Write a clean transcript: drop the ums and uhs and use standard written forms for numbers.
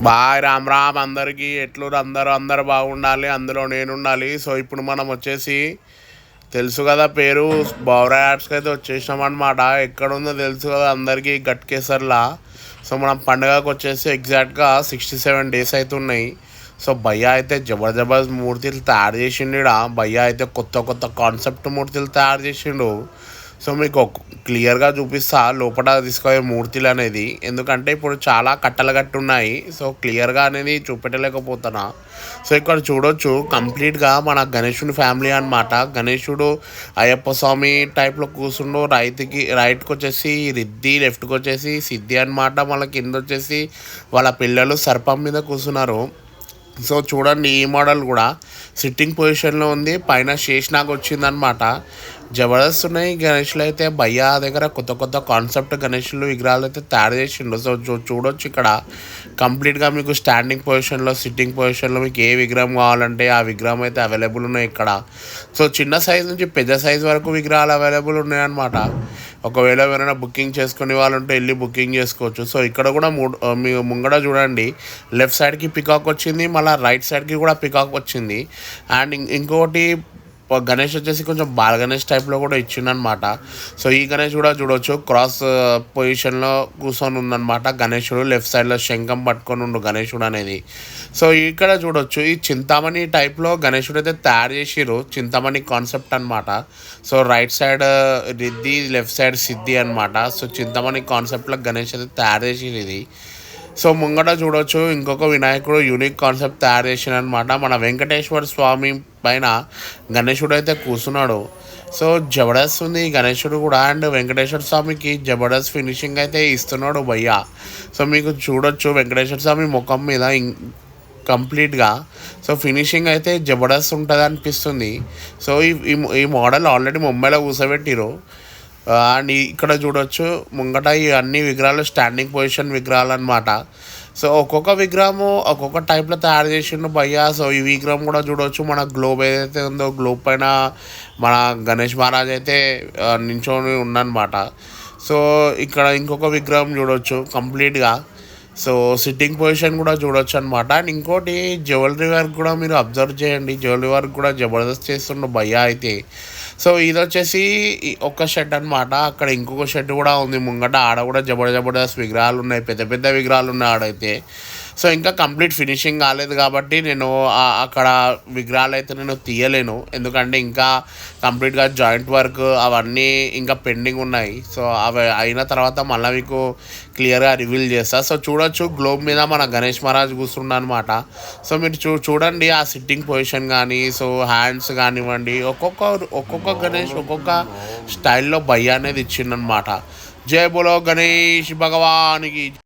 Bye Ram Ram అందరికీ ఎట్లు అందరూ బాగుండాలి, అందులో నేను ఉండాలి. సో ఇప్పుడు మనం వచ్చేసి తెలుసు కదా పేరు బౌరా యాప్స్కి అయితే వచ్చేసినాం అనమాట. ఎక్కడుందో తెలుసు కదా అందరికీ, గట్కేసర్లా. సో మనం పండుగకు వచ్చేసి ఎగ్జాక్ట్గా 67 డేస్ అయితే ఉన్నాయి. సో భయ్య అయితే జబర్దస్త్ మూర్తులు తయారు చేసిండు. భయ్య అయితే కొత్త కొత్త కాన్సెప్ట్ మూర్తులు తయారు చేసిండు. సో మీకు క్లియర్గా చూపిస్తా లోపల తీసుకుపోయే మూర్తులు అనేది, ఎందుకంటే ఇప్పుడు చాలా కట్టలు కట్టి ఉన్నాయి. సో క్లియర్గా అనేది చూపెట్టలేకపోతున్నా. సో ఇక్కడ చూడొచ్చు కంప్లీట్గా మన గణేశుని ఫ్యామిలీ అనమాట. గణేశుడు అయ్యప్ప స్వామి టైప్లో కూర్చుండు. రైట్కి వచ్చేసి రిద్ది, లెఫ్ట్కి వచ్చేసి సిద్ధి అనమాట. మళ్ళీ కింద వచ్చేసి వాళ్ళ పిల్లలు సర్పం మీద కూర్చున్నారు. సో చూడండి ఈ మోడల్ కూడా సిట్టింగ్ పొజిషన్లో ఉంది, పైన శేషనాగ్ వచ్చిందనమాట. జబర్దస్త్ ఉన్నాయి గణేష్లు అయితే. భయ్య దగ్గర కొత్త కొత్త కాన్సెప్ట్ గణేష్లు విగ్రహాలు అయితే తయారు చేసిండు. సో చూడొచ్చు ఇక్కడ కంప్లీట్గా మీకు స్టాండింగ్ పొజిషన్లో, సిట్టింగ్ పొజిషన్లో మీకు ఏ విగ్రహం కావాలంటే ఆ విగ్రహం అయితే అవైలబుల్ ఉన్నాయి ఇక్కడ. సో చిన్న సైజ్ నుంచి పెద్ద సైజ్ వరకు విగ్రహాలు అవైలబుల్ ఉన్నాయన్నమాట. ఒకవేళ ఎవరైనా బుకింగ్ చేసుకునే వాళ్ళు ఉంటే వెళ్ళి బుకింగ్ చేసుకోవచ్చు. సో ఇక్కడ కూడా మీ ముంగడ చూడండి, లెఫ్ట్ సైడ్కి పికాక్ వచ్చింది, మళ్ళీ రైట్ సైడ్కి కూడా పికాక్ వచ్చింది. అండ్ ఇంకోటి గణేష్ వచ్చేసి కొంచెం బాల గణేష్ టైప్లో కూడా ఇచ్చిండనమాట. సో ఈ గణేష్ కూడా చూడవచ్చు క్రాస్ పొజిషన్లో కూర్చొని ఉందన్నమాట. గణేశుడు లెఫ్ట్ సైడ్లో శంఖం పట్టుకొని ఉండు గణేశుడు అనేది. సో ఇక్కడ చూడొచ్చు ఈ చింతామణి టైప్లో గణేశుడు అయితే తయారు చేసిరు. చింతామణి కాన్సెప్ట్ అనమాట. So right side Riddhi, left side సిద్ధి అనమాట. సో చింతామణి కాన్సెప్ట్లో గణేష్ అయితే తయారు చేసిరు ఇది. సో ముంగట చూడొచ్చు ఇంకొక వినాయకుడు యూనిక్ కాన్సెప్ట్ తయారు చేసిన అనమాట. మన వెంకటేశ్వర స్వామి పైన గణేశుడు అయితే కూర్చున్నాడు. సో జబర్దస్త్ ఉంది గణేశుడు కూడా. అండ్ వెంకటేశ్వర స్వామికి జబర్దస్త్ ఫినిషింగ్ అయితే ఇస్తున్నాడు భయ్య. సో మీకు చూడొచ్చు వెంకటేశ్వర స్వామి ముఖం మీద కంప్లీట్గా సో ఫినిషింగ్ అయితే జబర్దస్త్ ఉంటుంది అనిపిస్తుంది. సో ఈ మోడల్ ఆల్రెడీ ముంబైలో కూర్చోబెట్టిరు. అండ్ ఇక్కడ చూడొచ్చు ముంగట ఈ అన్ని విగ్రహాలు స్టాండింగ్ పొజిషన్ విగ్రహాలు అనమాట. సో ఒక్కొక్క విగ్రహము ఒక్కొక్క టైప్లో తయారు చేసిండు భయ్య. సో ఈ విగ్రహం కూడా చూడవచ్చు, మన గ్లోబ్ ఏదైతే ఉందో గ్లోబ్ పైన మన గణేష్ మహారాజ్ అయితే నించొని ఉన్నమాట. సో ఇక్కడ ఇంకొక విగ్రహం చూడవచ్చు కంప్లీట్గా. సో సిట్టింగ్ పొజిషన్ కూడా చూడొచ్చు అనమాట. అండ్ ఇంకోటి జ్యువెలరీ వర్క్ కూడా మీరు అబ్జర్వ్ చేయండి, జ్యువెలరీ వర్క్ కూడా జబర్దస్త్ చేస్తుండే భయ్య అయితే. సో ఇది వచ్చేసి ఒక షెడ్ అనమాట. అక్కడ ఇంకొక షెడ్ కూడా ఉంది ముంగట, ఆడ కూడా జబర్దస్త్ విగ్రహాలు ఉన్నాయి, పెద్ద పెద్ద విగ్రహాలు ఉన్నాయి ఆడైతే. సో ఇంకా కంప్లీట్ ఫినిషింగ్ కాలేదు కాబట్టి నేను అక్కడ విగ్రహాలు అయితే నేను తీయలేను, ఎందుకంటే ఇంకా కంప్లీట్గా జాయింట్ వర్క్ అవన్నీ ఇంకా పెండింగ్ ఉన్నాయి. సో అవి అయిన తర్వాత మళ్ళీ మీకు క్లియర్గా రివీల్ చేస్తా. సో చూడొచ్చు గ్లోబ్ మీద మన గణేష్ మహారాజ్ కూర్చుండ అనమాట. సో మీరు చూడండి ఆ సిట్టింగ్ పొజిషన్ కానీ, సో హ్యాండ్స్ కానివ్వండి, ఒక్కొక్క గణేష్ ఒక్కొక్క స్టైల్లో భయ్య అనేది ఇచ్చిండనమాట. జై బోలో గణేష్ భగవానికి.